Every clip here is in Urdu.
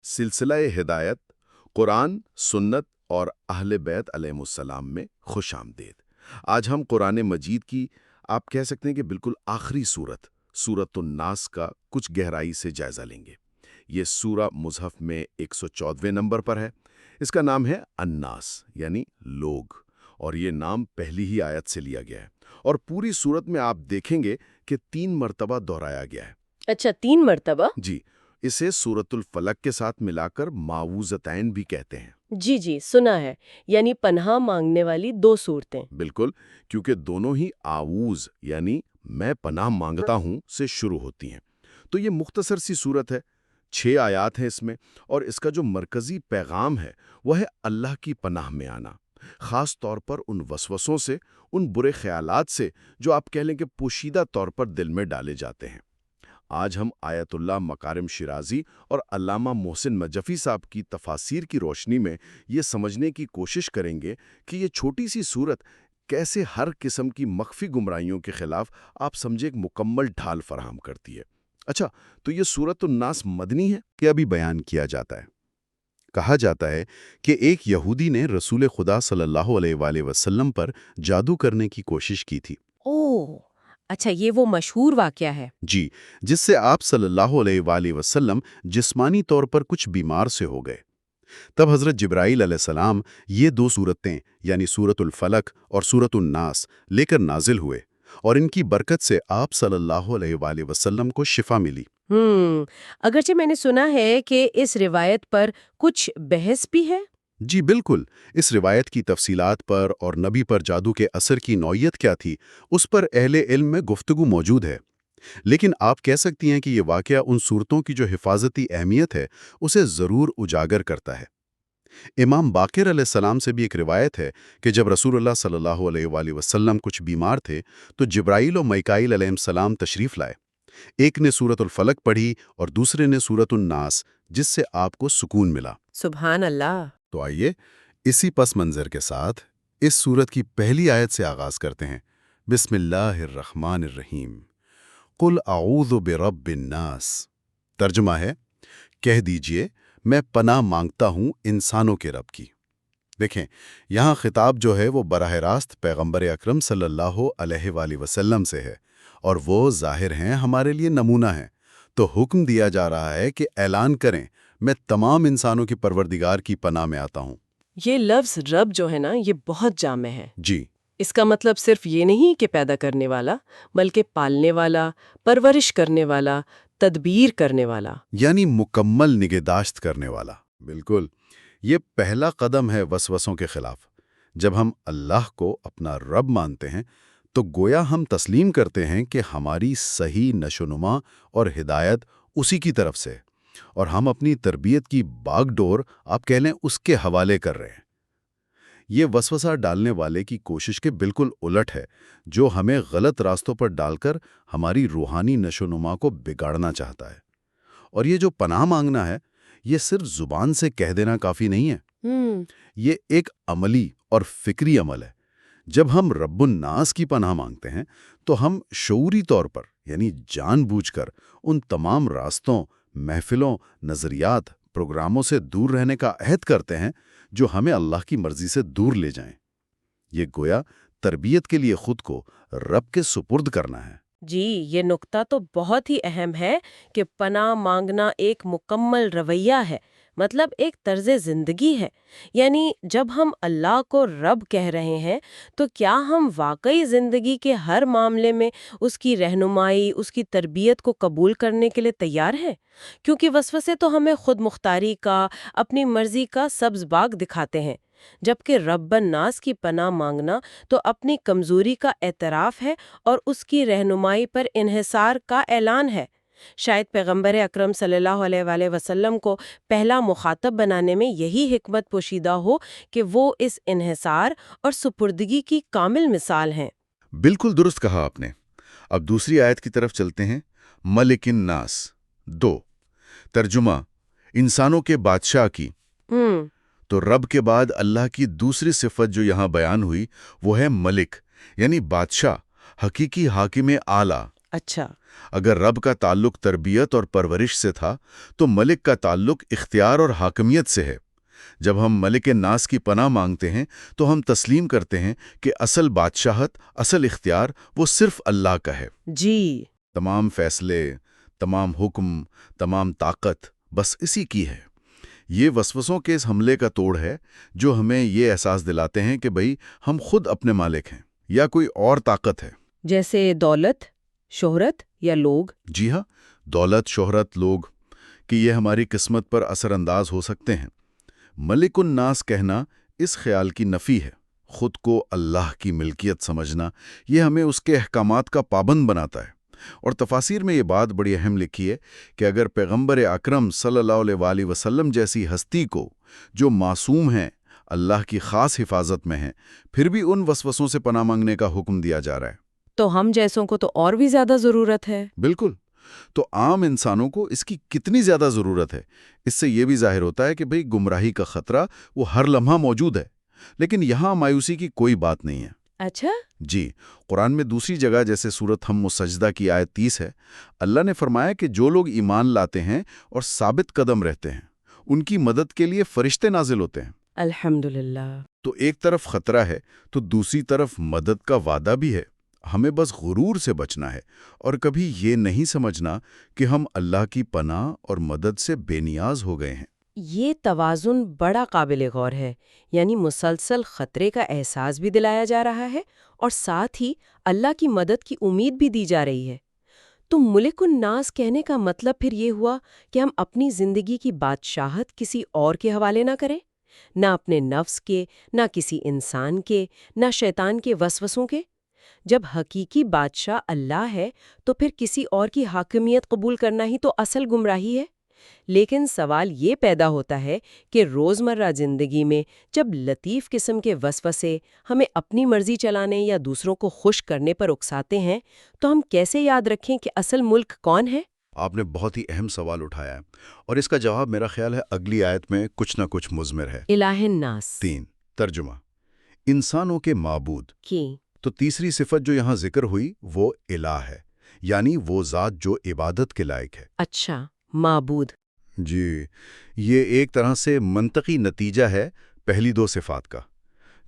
سلسلہ ہدایت قرآن، سنت اور اہل بیت علیہم میں خوش آمدید۔ آج ہم قرآن مجید کی آپ کہہ سکتے ہیں کہ بالکل آخری سورۃ الناس کا کچھ گہرائی سے جائزہ لیں گے۔ یہ سورہ مصحف میں 114ویں نمبر پر ہے۔ اس کا نام ہے الناس یعنی لوگ، اور یہ نام پہلی ہی آیت سے لیا گیا ہے، اور پوری سورت میں آپ دیکھیں گے کہ 3 مرتبہ دہرایا گیا ہے۔ اچھا، 3 مرتبہ؟ جی، اسے سورۃ الفلق کے ساتھ ملا کر معوذتین بھی کہتے ہیں۔ جی سنا ہے، یعنی پناہ مانگنے والی 2 صورتیں۔ بالکل، کیونکہ دونوں ہی آووز یعنی میں پناہ مانگتا ہوں سے شروع ہوتی ہیں۔ تو یہ مختصر سی صورت ہے، 6 آیات ہیں اس میں، اور اس کا جو مرکزی پیغام ہے وہ ہے اللہ کی پناہ میں آنا، خاص طور پر ان وسوسوں سے، ان برے خیالات سے جو آپ کہہ لیں کہ پوشیدہ طور پر دل میں ڈالے جاتے ہیں۔ آج ہم آیت اللہ مکارم شیرازی اور علامہ محسن نجفی صاحب کی تفاسیر کی روشنی میں یہ سمجھنے کی کوشش کریں گے کہ یہ چھوٹی سی صورت کیسے ہر قسم کی مخفی گمراہیوں کے خلاف آپ سمجھے ایک مکمل ڈھال فراہم کرتی ہے۔ اچھا، تو یہ سورۃ الناس مدنی ہے کہ ابھی بیان کیا جاتا ہے؟ کہا جاتا ہے کہ ایک یہودی نے رسول خدا صلی اللہ علیہ وآلہ وسلم پر جادو کرنے کی کوشش کی تھی۔ اوہ، اچھا، یہ وہ مشہور واقعہ ہے۔ جی، جس سے آپ صلی اللہ علیہ وآلہ وسلم جسمانی طور پر کچھ بیمار سے ہو گئے۔ تب حضرت جبرائیل علیہ السلام یہ 2 صورتیں یعنی سورۃ الفلق اور سورۃ الناس لے کر نازل ہوئے، اور ان کی برکت سے آپ صلی اللہ علیہ وآلہ وسلم کو شفا ملی۔ اگرچہ میں نے سنا ہے کہ اس روایت پر کچھ بحث بھی ہے۔ جی بالکل، اس روایت کی تفصیلات پر اور نبی پر جادو کے اثر کی نوعیت کیا تھی، اس پر اہل علم میں گفتگو موجود ہے۔ لیکن آپ کہہ سکتی ہیں کہ یہ واقعہ ان صورتوں کی جو حفاظتی اہمیت ہے اسے ضرور اجاگر کرتا ہے۔ امام باقر علیہ السلام سے بھی ایک روایت ہے کہ جب رسول اللہ صلی اللہ علیہ وآلہ وسلم کچھ بیمار تھے تو جبرائیل و میکائیل علیہ السلام تشریف لائے۔ ایک نے سورۃ الفلق پڑھی اور دوسرے نے سورۃ الناس، جس سے آپ کو سکون ملا۔ سبحان اللہ۔ تو آئیے اسی پس منظر کے ساتھ اس سورت کی پہلی آیت سے آغاز کرتے ہیں۔ بسم اللہ الرحمن الرحیم، قل اعوذ برب الناس۔ ترجمہ ہے، کہہ دیجئے میں پناہ مانگتا ہوں انسانوں کے رب کی۔ دیکھیں، یہاں خطاب جو ہے وہ براہ راست پیغمبر اکرم صلی اللہ علیہ وآلہ وسلم سے ہے، اور وہ ظاہر ہیں ہمارے لیے نمونہ ہیں۔ تو حکم دیا جا رہا ہے کہ اعلان کریں، میں تمام انسانوں کی پروردگار کی پناہ میں آتا ہوں۔ یہ لفظ رب جو ہے نا، یہ بہت جامع ہے۔ جی، اس کا مطلب صرف یہ نہیں کہ پیدا کرنے والا، بلکہ پالنے والا، پرورش کرنے والا، تدبیر کرنے والا، یعنی مکمل نگہداشت کرنے والا۔ بالکل، یہ پہلا قدم ہے وسوسوں کے خلاف۔ جب ہم اللہ کو اپنا رب مانتے ہیں تو گویا ہم تسلیم کرتے ہیں کہ ہماری صحیح نشوونما اور ہدایت اسی کی طرف سے، اور ہم اپنی تربیت کی باغ ڈور آپ کہہ لیں اس کے حوالے کر رہے ہیں۔ یہ وسوسہ ڈالنے والے کی کوشش کے بالکل الٹ ہے، جو ہمیں غلط راستوں پر ڈال کر ہماری روحانی نشوونما کو بگاڑنا چاہتا ہے۔ اور یہ جو پناہ مانگنا ہے، یہ صرف زبان سے کہہ دینا کافی نہیں ہے، یہ ایک عملی اور فکری عمل ہے۔ جب ہم رب الناس کی پناہ مانگتے ہیں تو ہم شعوری طور پر یعنی جان بوجھ کر ان تمام راستوں، محفلوں، نظریات، پروگراموں سے دور رہنے کا عہد کرتے ہیں جو ہمیں اللہ کی مرضی سے دور لے جائیں۔ یہ گویا تربیت کے لیے خود کو رب کے سپرد کرنا ہے۔ جی، یہ نقطہ تو بہت ہی اہم ہے کہ پناہ مانگنا ایک مکمل رویہ ہے، مطلب ایک طرز زندگی ہے۔ یعنی جب ہم اللہ کو رب کہہ رہے ہیں تو کیا ہم واقعی زندگی کے ہر معاملے میں اس کی رہنمائی، اس کی تربیت کو قبول کرنے کے لیے تیار ہیں؟ کیونکہ وسوسے تو ہمیں خود مختاری کا، اپنی مرضی کا سبز باغ دکھاتے ہیں، جبکہ رب الناس کی پناہ مانگنا تو اپنی کمزوری کا اعتراف ہے اور اس کی رہنمائی پر انحصار کا اعلان ہے۔ شاید پیغمبر اکرم صلی اللہ علیہ وآلہ وسلم کو پہلا مخاطب بنانے میں یہی حکمت پوشیدہ ہو کہ وہ اس انحصار اور سپردگی کی کامل مثال ہیں۔ بالکل درست کہا آپ نے۔ اب دوسری آیت کی طرف چلتے ہیں۔ ملک الناس 2، ترجمہ انسانوں کے بادشاہ کی۔ تو رب کے بعد اللہ کی دوسری صفت جو یہاں بیان ہوئی وہ ہے ملک، یعنی بادشاہ، حقیقی حاکم اعلیٰ۔ اچھا، اگر رب کا تعلق تربیت اور پرورش سے تھا تو ملک کا تعلق اختیار اور حاکمیت سے ہے۔ جب ہم ملک ناس کی پناہ مانگتے ہیں تو ہم تسلیم کرتے ہیں کہ اصل بادشاہت، اصل اختیار وہ صرف اللہ کا ہے۔ جی، تمام فیصلے، تمام حکم، تمام طاقت بس اسی کی ہے۔ یہ وسوسوں کے اس حملے کا توڑ ہے جو ہمیں یہ احساس دلاتے ہیں کہ بھئی ہم خود اپنے مالک ہیں یا کوئی اور طاقت ہے۔ جیسے دولت، شہرت یا لوگ۔ جی ہاں، دولت، شہرت، لوگ کہ یہ ہماری قسمت پر اثر انداز ہو سکتے ہیں۔ ملک الناس کہنا اس خیال کی نفی ہے۔ خود کو اللہ کی ملکیت سمجھنا یہ ہمیں اس کے احکامات کا پابند بناتا ہے۔ اور تفاسیر میں یہ بات بڑی اہم لکھی ہے کہ اگر پیغمبر اکرم صلی اللہ علیہ وآلہ وسلم جیسی ہستی کو جو معصوم ہیں، اللہ کی خاص حفاظت میں ہیں، پھر بھی ان وسوسوں سے پناہ مانگنے کا حکم دیا جا رہا ہے۔ تو ہم جیسوں کو تو اور بھی زیادہ ضرورت ہے۔ بالکل۔ تو عام انسانوں کو اس کی کتنی زیادہ ضرورت ہے؟ اس سے یہ بھی ظاہر ہوتا ہے کہ بھئی گمراہی کا خطرہ وہ ہر لمحہ موجود ہے، لیکن یہاں مایوسی کی کوئی بات نہیں ہے۔ اچھا، جی، قرآن میں دوسری جگہ جیسے سورت ہم سجدہ کی آیت 30 ہے، اللہ نے فرمایا کہ جو لوگ ایمان لاتے ہیں اور ثابت قدم رہتے ہیں ان کی مدد کے لیے فرشتے نازل ہوتے ہیں۔ الحمدللہ۔ تو ایک طرف خطرہ ہے تو دوسری طرف مدد کا وعدہ بھی ہے۔ ہمیں بس غرور سے بچنا ہے اور کبھی یہ نہیں سمجھنا کہ ہم اللہ کی پناہ اور مدد سے بے نیاز ہو گئے ہیں۔ یہ توازن بڑا قابل غور ہے، یعنی مسلسل خطرے کا احساس بھی دلایا جا رہا ہے اور ساتھ ہی اللہ کی مدد کی امید بھی دی جا رہی ہے۔ تو ملک الناس کہنے کا مطلب پھر یہ ہوا کہ ہم اپنی زندگی کی بادشاہت کسی اور کے حوالے نہ کریں، نہ اپنے نفس کے، نہ کسی انسان کے، نہ شیطان کے وسوسوں کے۔ جب حقیقی بادشاہ اللہ ہے تو پھر کسی اور کی حاکمیت قبول کرنا ہی تو اصل گمراہی ہے۔ لیکن سوال یہ پیدا ہوتا ہے کہ روزمرہ زندگی میں جب لطیف قسم کے وسوسے ہمیں اپنی مرضی چلانے یا دوسروں کو خوش کرنے پر اکساتے ہیں تو ہم کیسے یاد رکھیں کہ اصل ملک کون ہے؟ آپ نے بہت ہی اہم سوال اٹھایا ہے اور اس کا جواب میرا خیال ہے اگلی آیت میں کچھ نہ کچھ مضمر ہے۔ الہ الناس 3 ترجمہ انسانوں کے معبود۔ کی تو تیسری صفت جو یہاں ذکر ہوئی وہ الہ ہے، یعنی وہ ذات جو عبادت کے لائق ہے۔ اچھا، معبود۔ جی، یہ ایک طرح سے منطقی نتیجہ ہے پہلی دو صفات کا۔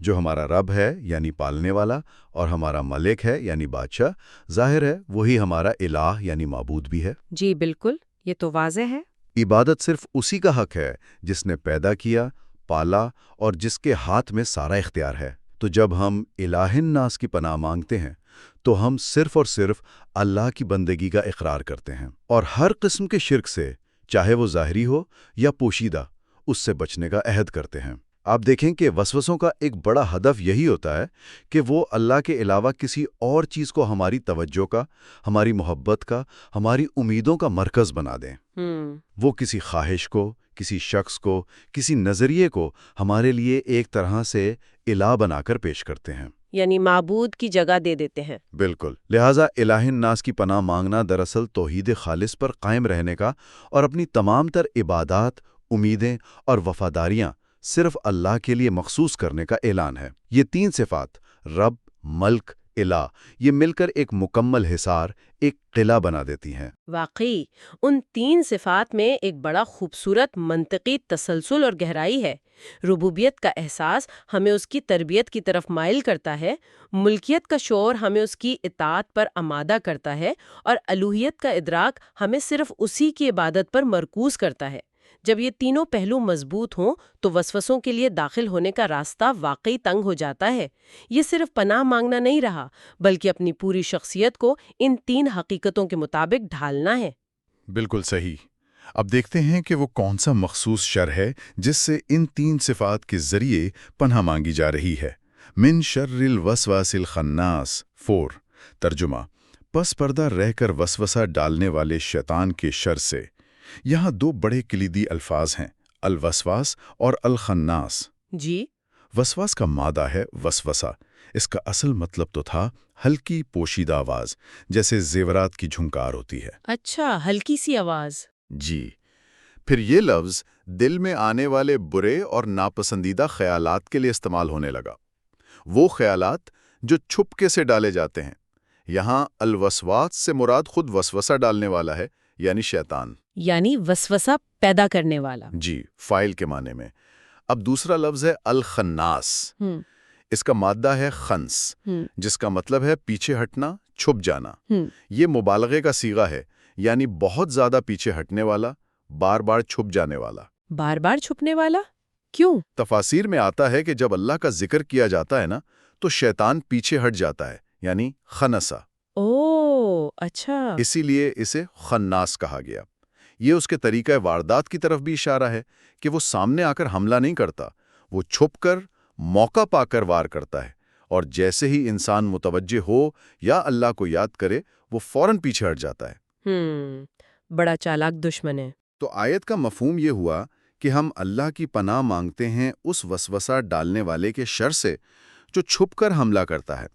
جو ہمارا رب ہے یعنی پالنے والا اور ہمارا ملک ہے یعنی بادشاہ، ظاہر ہے وہی ہمارا الہ یعنی معبود بھی ہے۔ جی بالکل، یہ تو واضح ہے۔ عبادت صرف اسی کا حق ہے جس نے پیدا کیا، پالا اور جس کے ہاتھ میں سارا اختیار ہے۔ تو جب ہم الہ الناس کی پناہ مانگتے ہیں تو ہم صرف اور صرف اللہ کی بندگی کا اقرار کرتے ہیں اور ہر قسم کے شرک سے، چاہے وہ ظاہری ہو یا پوشیدہ، اس سے بچنے کا عہد کرتے ہیں۔ آپ دیکھیں کہ وسوسوں کا ایک بڑا ہدف یہی ہوتا ہے کہ وہ اللہ کے علاوہ کسی اور چیز کو ہماری توجہ کا، ہماری محبت کا، ہماری امیدوں کا مرکز بنا دیں۔ وہ کسی خواہش کو، کسی شخص کو، کسی نظریے کو ہمارے لیے ایک طرح سے الہ بنا کر پیش کرتے ہیں، یعنی معبود کی جگہ دے دیتے ہیں۔ بالکل۔ لہٰذا الہ الناس کی پناہ مانگنا دراصل توحید خالص پر قائم رہنے کا اور اپنی تمام تر عبادات، امیدیں اور وفاداریاں صرف اللہ کے لیے مخصوص کرنے کا اعلان ہے۔ یہ تین صفات رب، ملک، الہ، یہ مل کر ایک مکمل حصار، ایک قلعہ بنا دیتی ہیں۔ واقعی ان تین صفات میں ایک بڑا خوبصورت منطقی تسلسل اور گہرائی ہے۔ ربوبیت کا احساس ہمیں اس کی تربیت کی طرف مائل کرتا ہے، ملکیت کا شعور ہمیں اس کی اطاعت پر آمادہ کرتا ہے، اور الوہیت کا ادراک ہمیں صرف اسی کی عبادت پر مرکوز کرتا ہے۔ جب یہ تینوں پہلو مضبوط ہوں تو وسوسوں کے لیے داخل ہونے کا راستہ واقعی تنگ ہو جاتا ہے۔ یہ صرف پناہ مانگنا نہیں رہا، بلکہ اپنی پوری شخصیت کو ان تین حقیقتوں کے مطابق ڈھالنا ہے۔ بالکل صحیح۔ اب دیکھتے ہیں کہ وہ کون سا مخصوص شر ہے جس سے ان تین صفات کے ذریعے پناہ مانگی جا رہی ہے۔ من شر الوسواس الخناس 4 ترجمہ پس پردہ رہ کر وسوسہ ڈالنے والے شیطان کے شر سے۔ یہاں دو بڑے کلیدی الفاظ ہیں، الوسواس اور الخناس۔ جی، وسواس کا مادہ ہے وسوسہ۔ اس کا اصل مطلب تو تھا ہلکی پوشیدہ آواز، جیسے زیورات کی جھنکار ہوتی ہے۔ اچھا، ہلکی سی آواز۔ جی، پھر یہ لفظ دل میں آنے والے برے اور ناپسندیدہ خیالات کے لیے استعمال ہونے لگا۔ وہ خیالات جو چھپکے سے ڈالے جاتے ہیں، یہاں الوسواس سے مراد خود وسوسہ ڈالنے والا ہے، یعنی شیطان۔ یعنی وسوسہ پیدا کرنے والا۔ جی، فائل کے معنی میں۔ اب دوسرا لفظ ہے الخناس۔ ہم اس کا مادہ ہے خنس، ہم جس کا مطلب ہے پیچھے ہٹنا، چھپ جانا۔ ہم یہ مبالغے کا صیغہ ہے، یعنی بہت زیادہ پیچھے ہٹنے والا، بار بار چھپ جانے والا۔ بار بار چھپنے والا کیوں؟ تفاسیر میں آتا ہے کہ جب اللہ کا ذکر کیا جاتا ہے نا، تو شیطان پیچھے ہٹ جاتا ہے، یعنی خنسا۔ او اچھا۔ اسی لیے اسے خناس کہا گیا۔ یہ اس کے طریقہ واردات کی طرف بھی اشارہ ہے کہ وہ سامنے آ کر حملہ نہیں کرتا، وہ چھپ کر موقع پا کر وار کرتا ہے، اور جیسے ہی انسان متوجہ ہو یا اللہ کو یاد کرے، وہ فوراً پیچھے ہٹ جاتا ہے۔ بڑا چالاک دشمن ہے۔ تو آیت کا مفہوم یہ ہوا کہ ہم اللہ کی پناہ مانگتے ہیں اس وسوسہ ڈالنے والے کے شر سے جو چھپ کر حملہ کرتا ہے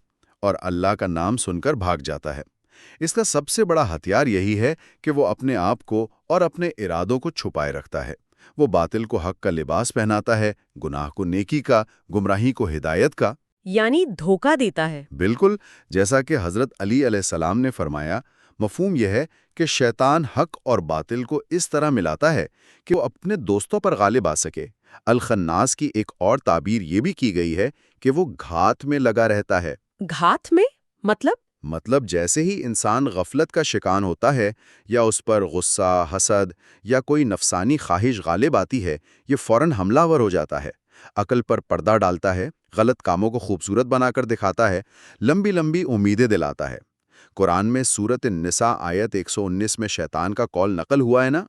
اور اللہ کا نام سن کر بھاگ جاتا ہے۔ اس کا سب سے بڑا ہتھیار یہی ہے کہ وہ اپنے آپ کو اور اپنے ارادوں کو چھپائے رکھتا ہے۔ وہ باطل کو حق کا لباس پہناتا ہے، گناہ کو نیکی کا، گمراہی کو ہدایت کا۔ یعنی دھوکہ دیتا ہے۔ بالکل، جیسا کہ حضرت علی علیہ السلام نے فرمایا، مفہوم یہ ہے کہ شیطان حق اور باطل کو اس طرح ملاتا ہے کہ وہ اپنے دوستوں پر غالب آ سکے۔ الخناس کی ایک اور تعبیر یہ بھی کی گئی ہے کہ وہ گھات میں لگا رہتا ہے۔ گھات میں مطلب جیسے ہی انسان غفلت کا شکار ہوتا ہے یا اس پر غصہ، حسد یا کوئی نفسانی خواہش غالب آتی ہے، یہ فوراً حملہ ور ہو جاتا ہے، عقل پر پردہ ڈالتا ہے، غلط کاموں کو خوبصورت بنا کر دکھاتا ہے، لمبی لمبی امیدیں دلاتا ہے۔ قرآن میں سورۃ النساء آیت 119 میں شیطان کا قول نقل ہوا ہے نا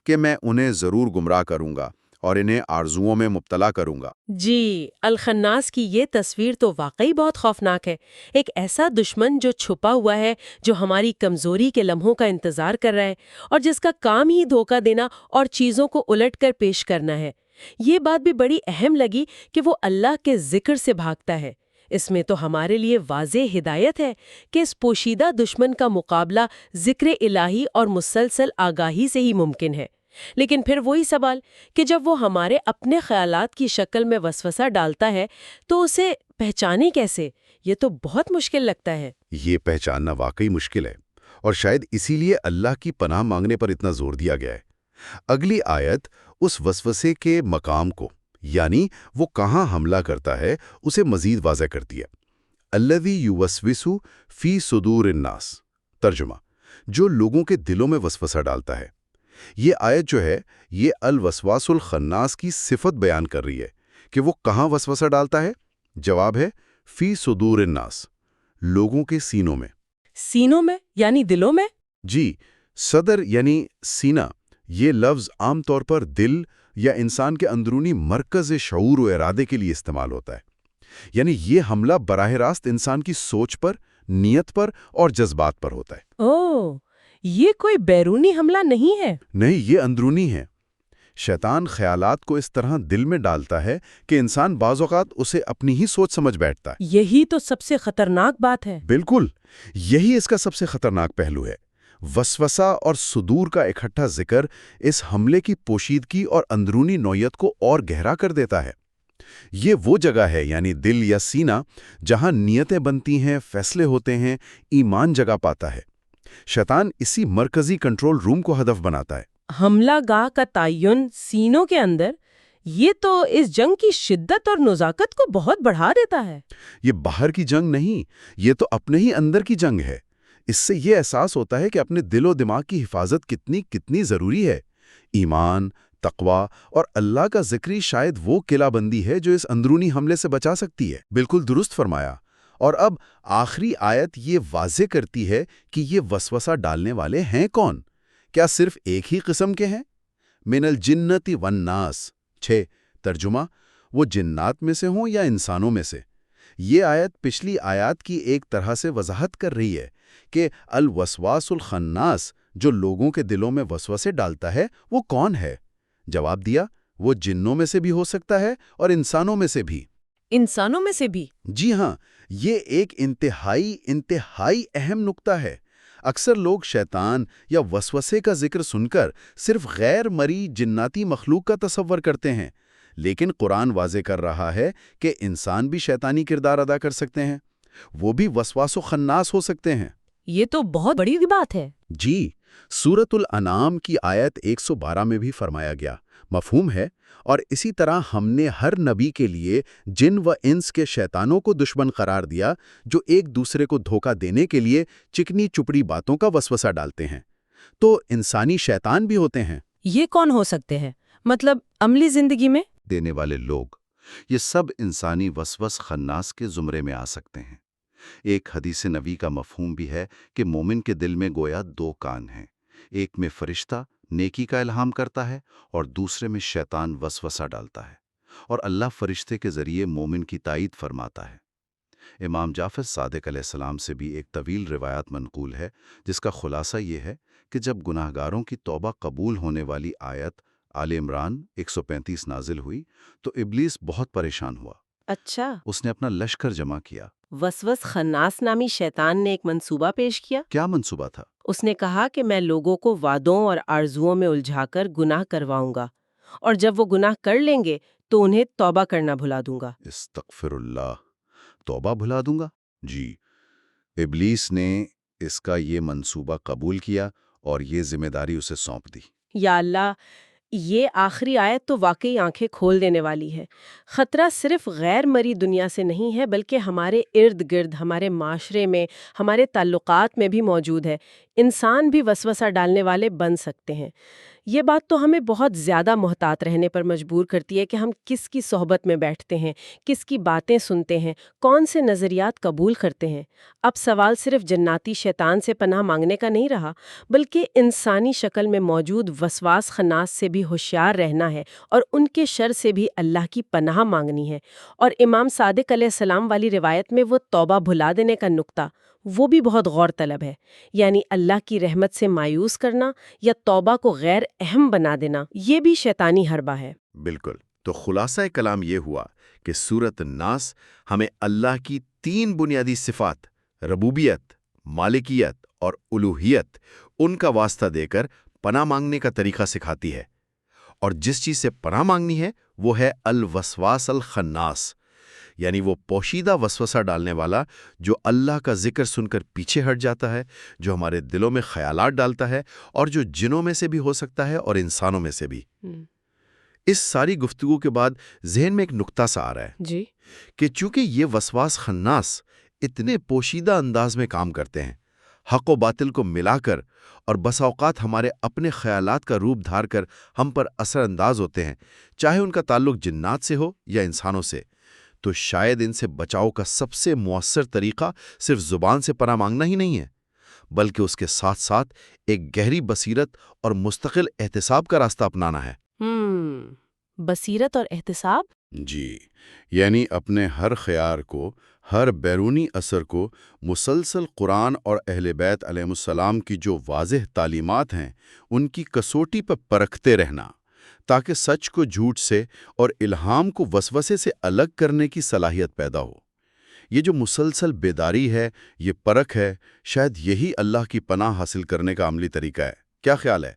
کہ میں انہیں ضرور گمراہ کروں گا اور انہیں آرزوؤں میں مبتلا کروں گا۔ جی، الخناس کی یہ تصویر تو واقعی بہت خوفناک ہے۔ ایک ایسا دشمن جو چھپا ہوا ہے، جو ہماری کمزوری کے لمحوں کا انتظار کر رہا ہے اور جس کا کام ہی دھوکہ دینا اور چیزوں کو الٹ کر پیش کرنا ہے۔ یہ بات بھی بڑی اہم لگی کہ وہ اللہ کے ذکر سے بھاگتا ہے۔ اس میں تو ہمارے لیے واضح ہدایت ہے کہ اس پوشیدہ دشمن کا مقابلہ ذکر الہی اور مسلسل آگاہی سے ہی ممکن ہے۔ لیکن پھر وہی سوال کہ جب وہ ہمارے اپنے خیالات کی شکل میں وسوسہ ڈالتا ہے تو اسے پہچانے کیسے؟ یہ تو بہت مشکل لگتا ہے۔ یہ پہچاننا واقعی مشکل ہے، اور شاید اسی لیے اللہ کی پناہ مانگنے پر اتنا زور دیا گیا ہے۔ اگلی آیت اس وسوسے کے مقام کو، یعنی وہ کہاں حملہ کرتا ہے، اسے مزید واضح کرتی ہے۔ الذی یوسوس فی صدور الناس، ترجمہ، جو لوگوں کے دلوں میں وسوسہ ڈالتا ہے۔ یہ آیت جو ہے، یہ الوسواس الخناس کی صفت بیان کر رہی ہے کہ وہ کہاں وسوسہ ڈالتا ہے۔ جواب ہے فی صدور الناس، لوگوں کے سینوں میں۔ سینوں میں یعنی دلوں میں؟ جی، صدر یعنی سینہ، یہ لفظ عام طور پر دل یا انسان کے اندرونی مرکز شعور و ارادے کے لیے استعمال ہوتا ہے۔ یعنی یہ حملہ براہ راست انسان کی سوچ پر، نیت پر اور جذبات پر ہوتا ہے۔ اوہ، یہ کوئی بیرونی حملہ نہیں ہے؟ نہیں، یہ اندرونی ہے۔ شیطان خیالات کو اس طرح دل میں ڈالتا ہے کہ انسان بعض اوقات اسے اپنی ہی سوچ سمجھ بیٹھتا ہے۔ یہی تو سب سے خطرناک بات ہے۔ بالکل، یہی اس کا سب سے خطرناک پہلو ہے۔ وسوسہ اور صدور کا اکٹھا ذکر اس حملے کی پوشیدگی اور اندرونی نوعیت کو اور گہرا کر دیتا ہے۔ یہ وہ جگہ ہے، یعنی دل یا سینہ، جہاں نیتیں بنتی ہیں، فیصلے ہوتے ہیں، ایمان جگہ پاتا ہے۔ شیطان اسی مرکزی کنٹرول روم کو ہدف بناتا ہے۔ حملہ گاہ کا تعین سینوں کے اندر، یہ تو اس جنگ کی شدت اور نزاکت کو بہت بڑھا دیتا ہے۔ یہ باہر کی جنگ نہیں، یہ تو اپنے ہی اندر کی جنگ ہے۔ اس سے یہ احساس ہوتا ہے کہ اپنے دل و دماغ کی حفاظت کتنی ضروری ہے۔ ایمان، تقوی اور اللہ کا ذکری شاید وہ قلعہ بندی ہے جو اس اندرونی حملے سے بچا سکتی ہے۔ بالکل درست فرمایا۔ اور اب آخری آیت یہ واضح کرتی ہے کہ یہ وسوسہ ڈالنے والے ہیں کون؟ کیا صرف ایک ہی قسم کے ہیں؟ من الجنت والناس 6، ترجمہ، وہ جنات میں سے ہوں یا انسانوں میں سے۔ یہ آیت پچھلی آیات کی ایک طرح سے وضاحت کر رہی ہے کہ الوسواس الخناس، جو لوگوں کے دلوں میں وسوسے ڈالتا ہے، وہ کون ہے؟ جواب دیا، وہ جنوں میں سے بھی ہو سکتا ہے اور انسانوں میں سے بھی۔ انسانوں میں سے بھی؟ جی ہاں، یہ ایک انتہائی اہم نکتہ ہے۔ اکثر لوگ شیطان یا وسوسے کا ذکر سن کر صرف غیر مرئی جناتی مخلوق کا تصور کرتے ہیں، لیکن قرآن واضح کر رہا ہے کہ انسان بھی شیطانی کردار ادا کر سکتے ہیں۔ وہ بھی وسواس و خناس ہو سکتے ہیں۔ یہ تو بہت بڑی بات ہے۔ جی، سورۃ الانعام کی آیت 112 میں بھی فرمایا گیا، مفہوم ہے۔ اور اسی طرح ہم نے ہر نبی کے لیے جن و انس کے شیطانوں کو دشمن قرار دیا جو ایک دوسرے کو دھوکہ دینے کے لیے چکنی چپڑی باتوں کا وسوسہ ڈالتے ہیں۔ تو انسانی شیطان بھی ہوتے ہیں۔ یہ کون ہو سکتے ہیں؟ مطلب عملی زندگی میں؟ دینے والے لوگ، یہ سب انسانی وسوس خناس کے زمرے میں آ سکتے ہیں۔ ایک حدیث نبی کا مفہوم بھی ہے کہ مومن کے دل میں گویا دو کان ہیں، ایک میں فرشتہ نیکی کا الہام کرتا ہے اور دوسرے میں شیطان وسوسہ ڈالتا ہے، اور اللہ فرشتے کے ذریعے مومن کی تائید فرماتا ہے۔ امام جعفر صادق علیہ السلام سے بھی ایک طویل روایت منقول ہے جس کا خلاصہ یہ ہے کہ جب گناہگاروں کی توبہ قبول ہونے والی آیت آل عمران 135 نازل ہوئی تو ابلیس بہت پریشان ہوا۔ اچھا، اس نے اپنا لشکر جمع کیا۔ وسوس خناس نامی شیطان نے ایک منصوبہ پیش کیا۔ کیا منصوبہ تھا؟ اس نے کہا کہ میں لوگوں کو وعدوں اور آرزوؤں میں الجھا کر گناہ کرواؤں گا، اور جب وہ گناہ کر لیں گے تو انہیں توبہ کرنا بھلا دوں گا۔ استغفر اللہ، توبہ بھلا دوں گا؟ جی، ابلیس نے اس کا یہ منصوبہ قبول کیا اور یہ ذمہ داری اسے سونپ دی۔ یا اللہ، یہ آخری آیت تو واقعی آنکھیں کھول دینے والی ہے۔ خطرہ صرف غیر مری دنیا سے نہیں ہے بلکہ ہمارے ارد گرد، ہمارے معاشرے میں، ہمارے تعلقات میں بھی موجود ہے۔ انسان بھی وسوسہ ڈالنے والے بن سکتے ہیں۔ یہ بات تو ہمیں بہت زیادہ محتاط رہنے پر مجبور کرتی ہے کہ ہم کس کی صحبت میں بیٹھتے ہیں، کس کی باتیں سنتے ہیں، کون سے نظریات قبول کرتے ہیں۔ اب سوال صرف جناتی شیطان سے پناہ مانگنے کا نہیں رہا، بلکہ انسانی شکل میں موجود وسواس خناس سے بھی ہوشیار رہنا ہے اور ان کے شر سے بھی اللہ کی پناہ مانگنی ہے۔ اور امام صادق علیہ السلام والی روایت میں وہ توبہ بھلا دینے کا نقطہ، وہ بھی بہت غور طلب ہے، یعنی اللہ کی رحمت سے مایوس کرنا یا توبہ کو غیر اہم بنا دینا، یہ بھی شیطانی حربہ ہے۔ بالکل۔ تو خلاصہ کلام یہ ہوا کہ سورۃ الناس ہمیں اللہ کی 3 بنیادی صفات، ربوبیت، مالکیت اور الوہیت، ان کا واسطہ دے کر پناہ مانگنے کا طریقہ سکھاتی ہے۔ اور جس چیز سے پناہ مانگنی ہے وہ ہے الوسواس الخناس، یعنی وہ پوشیدہ وسوسہ ڈالنے والا جو اللہ کا ذکر سن کر پیچھے ہٹ جاتا ہے، جو ہمارے دلوں میں خیالات ڈالتا ہے اور جو جنوں میں سے بھی ہو سکتا ہے اور انسانوں میں سے بھی۔ اس ساری گفتگو کے بعد ذہن میں ایک نقطہ سا آ رہا ہے جی، کہ چونکہ یہ وسواس خناس اتنے پوشیدہ انداز میں کام کرتے ہیں، حق و باطل کو ملا کر، اور بس اوقات ہمارے اپنے خیالات کا روپ دھار کر ہم پر اثر انداز ہوتے ہیں، چاہے ان کا تعلق جنات سے ہو یا انسانوں سے، تو شاید ان سے بچاؤ کا سب سے مؤثر طریقہ صرف زبان سے پناہ مانگنا ہی نہیں ہے، بلکہ اس کے ساتھ ساتھ ایک گہری بصیرت اور مستقل احتساب کا راستہ اپنانا ہے۔ بصیرت اور احتساب؟ جی، یعنی اپنے ہر خیال کو، ہر بیرونی اثر کو مسلسل قرآن اور اہل بیت علیہ السلام کی جو واضح تعلیمات ہیں ان کی کسوٹی پر پرکھتے رہنا، تاکہ سچ کو جھوٹ سے اور الہام کو وسوسے سے الگ کرنے کی صلاحیت پیدا ہو۔ یہ جو مسلسل بیداری ہے، یہ پرکھ ہے، شاید یہی اللہ کی پناہ حاصل کرنے کا عملی طریقہ ہے۔ کیا خیال ہے؟